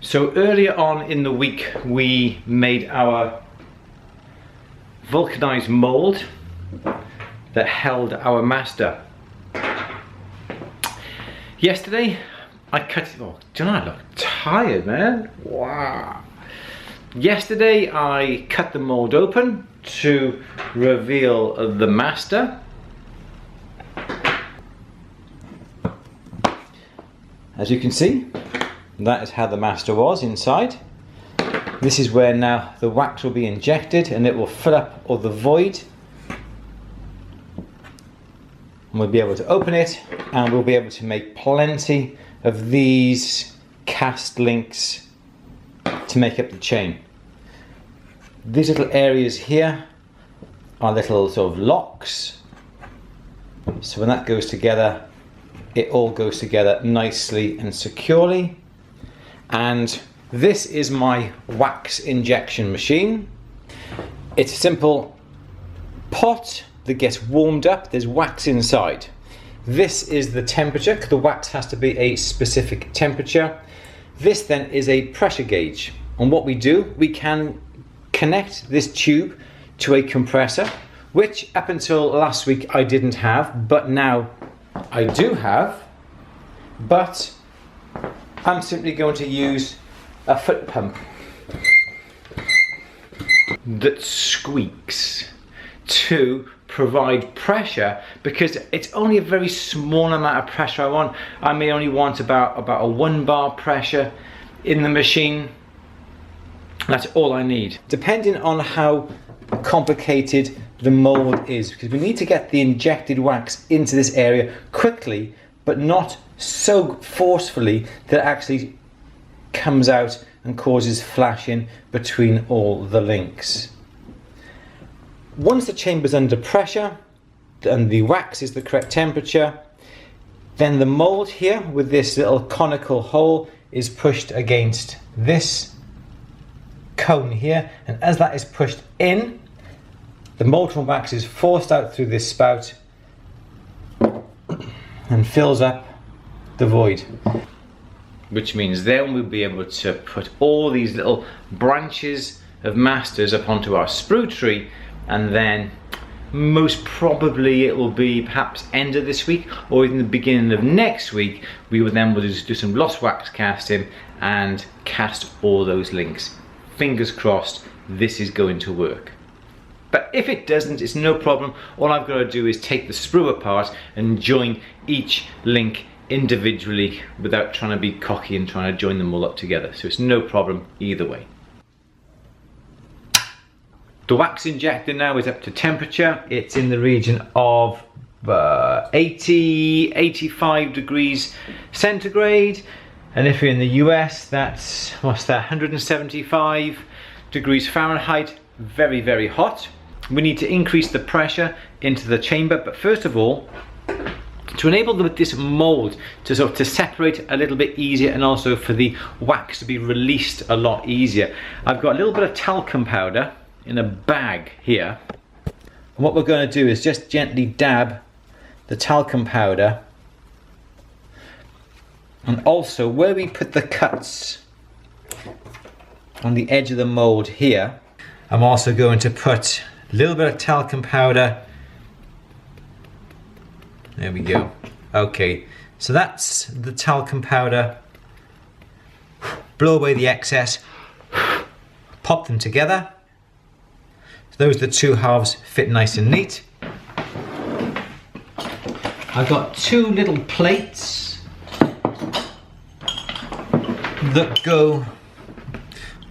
So earlier on in the week we made our vulcanized mold that held our master. Yesterday I cut it. Oh, do you know, I look tired, man. Wow. Yesterday I cut the mold open to reveal the master. As you can see, that is how the master was inside. This is where now the wax will be injected and it will fill up all the void. And we'll be able to open it and we'll be able to make plenty of these cast links to make up the chain. These little areas here are little sort of locks. So when that goes together, it all goes together nicely and securely. And this is my wax injection machine. It's a simple pot that gets warmed up. There's wax inside. This is the temperature. The wax has to be a specific temperature. This then is a pressure gauge. And what we do, we can connect this tube to a compressor, which up until last week I didn't have, but now I do have. But I'm simply going to use a foot pump that squeaks to provide pressure, because it's only a very small amount of pressure I want. I may only want about a 1 bar pressure in the machine. That's all I need. Depending on how complicated the mold is, because we need to get the injected wax into this area quickly, but not so forcefully that it actually comes out and causes flashing between all the links. Once the chamber's under pressure and the wax is the correct temperature, then the mold here with this little conical hole is pushed against this cone here, and as that is pushed in, the molten wax is forced out through this spout and fills up the void, which means then we'll be able to put all these little branches of masters up onto our sprue tree, and then most probably it will be perhaps end of this week or even the beginning of next week, we will then just do some lost wax casting and cast all those links. Fingers crossed this is going to work. But if it doesn't, it's no problem. All I've got to do is take the sprue apart and join each link individually without trying to be cocky and trying to join them all up together. So it's no problem either way. The wax injector now is up to temperature. It's in the region of 85 degrees centigrade. And if you're in the US, that's, what's that, 175 degrees Fahrenheit. Very, very hot. We need to increase the pressure into the chamber, but first of all, to enable this mold to sort of to separate a little bit easier and also for the wax to be released a lot easier, I've got a little bit of talcum powder in a bag here. And what we're going to do is just gently dab the talcum powder, and also where we put the cuts on the edge of the mold here, I'm also going to put a little bit of talcum powder. There we go. Okay, so that's the talcum powder. Blow away the excess, pop them together. So those are the two halves, fit nice and neat. I've got two little plates that go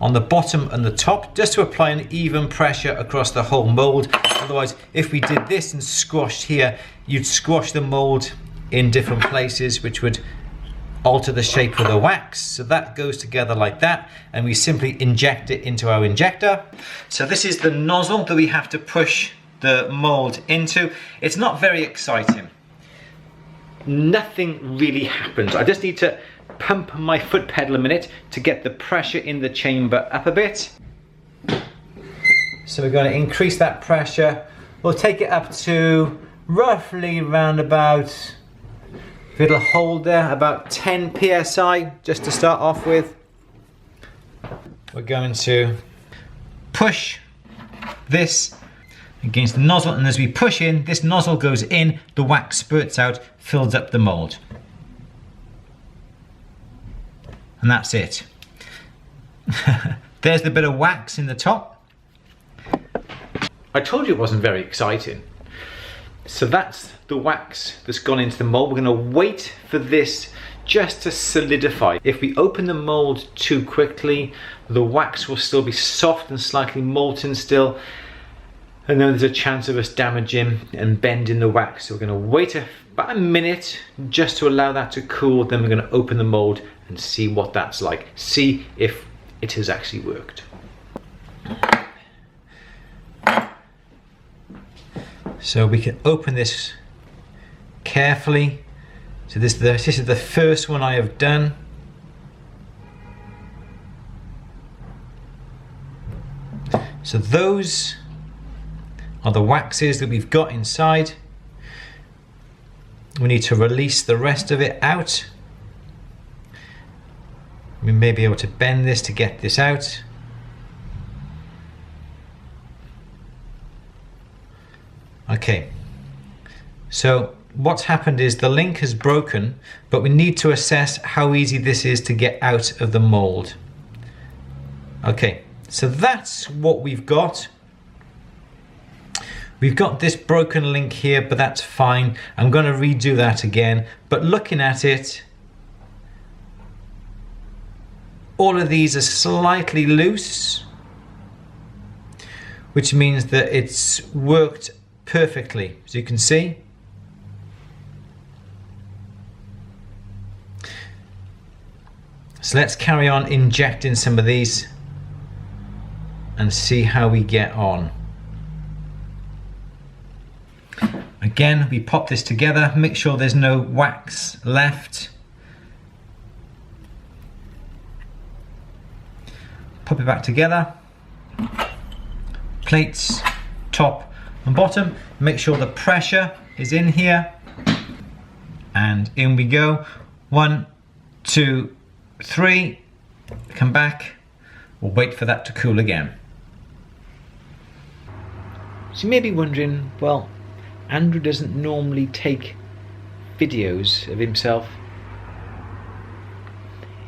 on the bottom and the top, just to apply an even pressure across the whole mold. Otherwise, if we did this and squashed here, you'd squash the mold in different places, which would alter the shape of the wax. So that goes together like that, and we simply inject it into our injector. So this is the nozzle that we have to push the mold into. It's not very exciting. Nothing really happens. I just need to pump my foot pedal a minute to get the pressure in the chamber up a bit. So we're going to increase that pressure. We'll take it up to roughly around about, if it'll hold there, about 10 psi just to start off with. We're going to push this against the nozzle, and as we push in, this nozzle goes in, the wax spurts out, fills up the mold. And that's it. There's the bit of wax in the top. I told you it wasn't very exciting. So that's the wax that's gone into the mold. We're going to wait for this just to solidify. If we open the mold too quickly, the wax will still be soft and slightly molten still, and then there's a chance of us damaging and bending the wax. So we're going to wait about a minute just to allow that to cool. Then we're going to open the mold and see what that's like. See if it has actually worked. So we can open this carefully. So this is the first one I have done. So those are the waxes that we've got inside. We need to release the rest of it out. We may be able to bend this to get this out. Okay, so what's happened is the link has broken, but we need to assess how easy this is to get out of the mold. Okay, so that's what we've got. We've got this broken link here, but that's fine. I'm going to redo that again, but looking at it, all of these are slightly loose, which means that it's worked perfectly, as you can see. So let's carry on injecting some of these and see how we get on. Again, we pop this together, make sure there's no wax left. Pop it back together. Plates, top and bottom. Make sure the pressure is in here. And in we go. 1, 2, 3. Come back. We'll wait for that to cool again. So you may be wondering, well, Andrew doesn't normally take videos of himself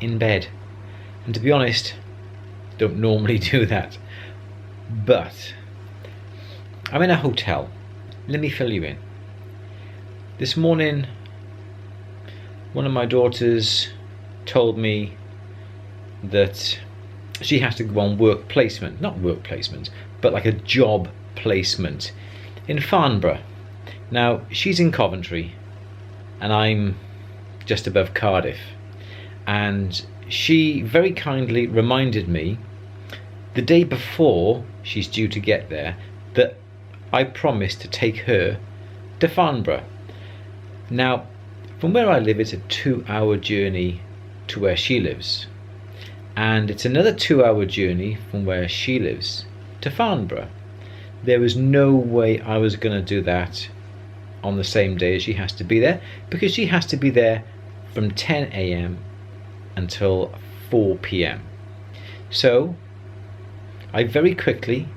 in bed. And to be honest, don't normally do that. But I'm in a hotel. Let me fill you in. This morning, one of my daughters told me that she has to go on work placement, not work placement, but like a job placement in Farnborough. Now, she's in Coventry and I'm just above Cardiff, and she very kindly reminded me the day before she's due to get there that I promised to take her to Farnborough. Now, from where I live, it's a 2-hour journey to where she lives, and it's another 2-hour journey from where she lives to Farnborough. There was no way I was going to do that on the same day as she has to be there, because she has to be there from 10 AM until 4 PM. So I very quickly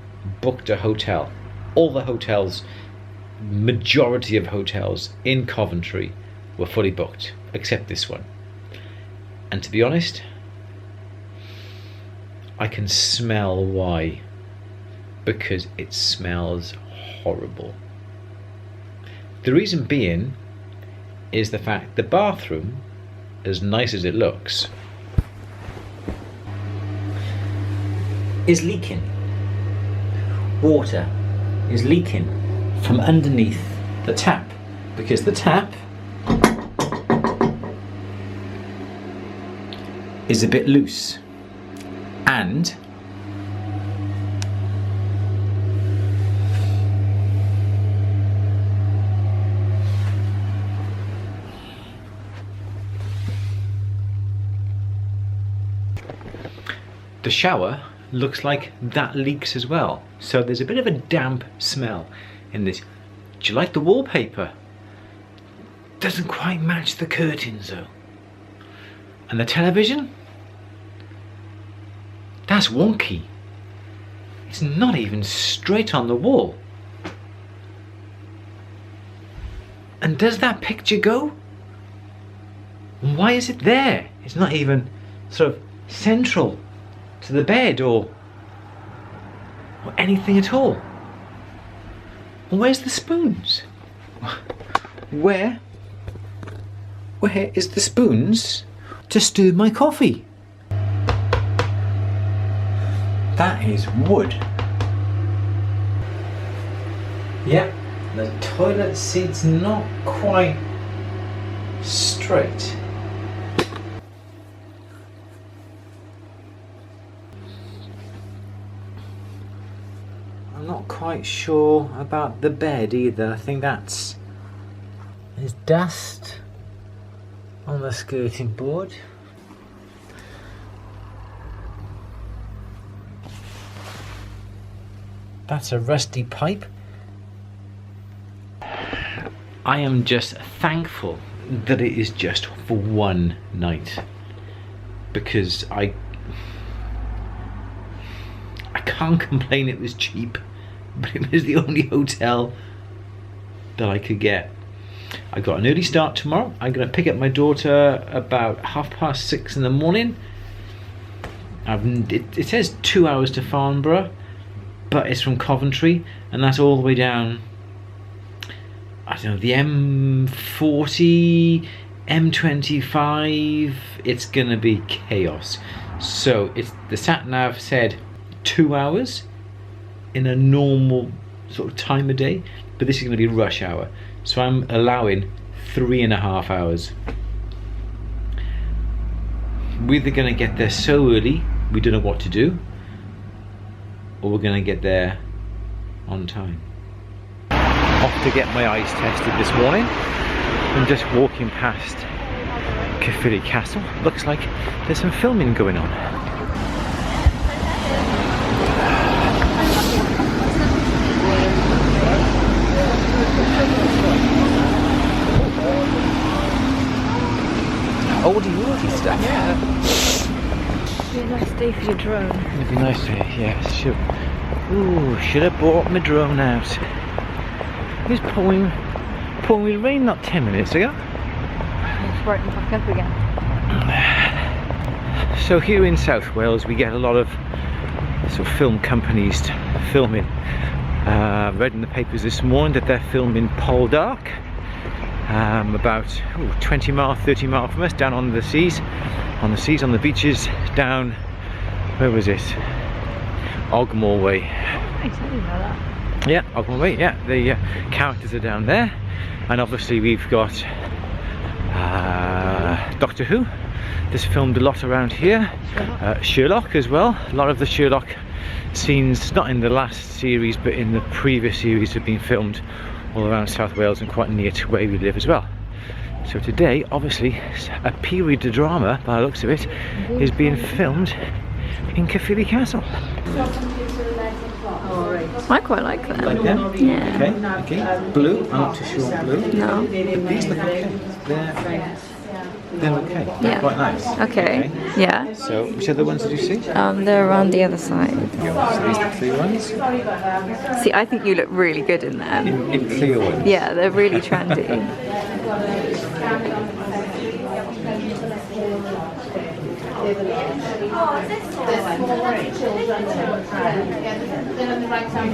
booked a hotel. All the hotels, majority of hotels in Coventry were fully booked, except this one. And to be honest, I can smell why. Because it smells horrible. The reason being is the fact the bathroom, as nice as it looks, is leaking. Water is leaking from underneath the tap, because the tap is a bit loose, and the shower looks like that leaks as well. So there's a bit of a damp smell in this. Do you like the wallpaper? Doesn't quite match the curtains though. And the television? That's wonky. It's not even straight on the wall. And does that picture go? Why is it there? It's not even sort of central to the bed or anything at all. Where's the spoons? Where is the spoons to stir my coffee? That is wood. Yeah, the toilet seat's not quite straight. I'm not quite sure about the bed either. I think there's dust on the skirting board. That's a rusty pipe. I am just thankful that it is just for one night, because I can't complain it was cheap, but it was the only hotel that I could get. I got an early start tomorrow. I'm going to pick up my daughter about 6:30 in the morning. It says 2 hours to Farnborough, but it's from Coventry, and that's all the way down, I don't know, the M40, M25. It's gonna be chaos. So the sat nav said 2 hours in a normal sort of time of day, but this is gonna be rush hour, so I'm allowing 3.5 hours. We're either gonna get there so early we don't know what to do, or we're gonna get there on time. Off to get my eyes tested this morning. I'm just walking past Caerphilly Castle. Looks like there's some filming going on. Oldie stuff. Yeah. It'd be a nice day for your drone. It'd be nice to, yeah, sure. Ooh, should have brought my drone out. It was pouring with rain not 10 minutes ago. It's brightened back up again. So here in South Wales we get a lot of sort of film companies filming. Read in the papers this morning that they're filming Poldark, about 20 miles, 30 miles from us, down on the seas, on the beaches, down, where was it? Ogmore Way. I didn't know that. Yeah, Ogmore Way, yeah, the characters are down there, and obviously we've got Doctor Who. There's filmed a lot around here. Sherlock as well. A lot of the Sherlock scenes, not in the last series but in the previous series, have been filmed all around South Wales and quite near to where we live as well. So today, obviously, a period drama, by the looks of it, is being filmed in Caerphilly Castle. I quite like them. Like them? Yeah. Okay. Blue? I'm not too sure on blue. No. But these look okay. They're okay. Yeah. They're quite nice. Okay. Yeah. So, which other ones did you see? They're around the other side. So these are the clear ones? See, I think you look really good in them. In clear ones? Yeah, they're really trendy.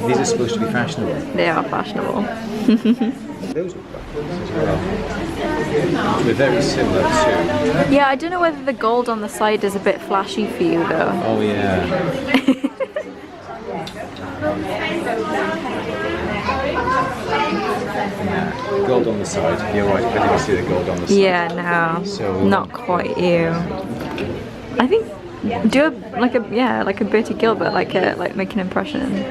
These are supposed to be fashionable. They are fashionable. Those look like those as well. They're very similar to... Yeah, I don't know whether the gold on the side is a bit flashy for you though. Oh yeah. Yeah, gold on the side. You're right. I didn't see the gold on the side. Yeah, no, So, not quite you. I think do like a Bertie Gilbert, like make an impression.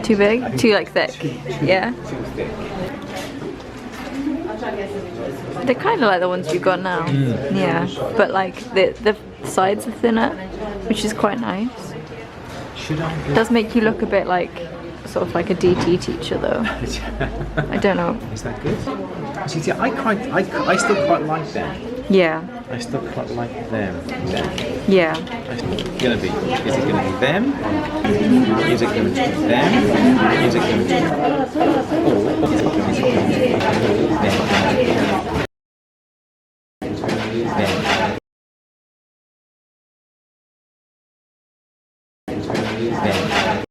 Too big? Too like thick? Yeah. Too thick. They're kind of like the ones you've got now. Yeah, but like the sides are thinner, which is quite nice. Should I? It does make you look a bit like sort of like a DT teacher though. I don't know. Is that good? See, I still quite like them. Yeah. I still quite like them. Yeah. Is it gonna be them? Is it gonna be them? Is it gonna be them? Them.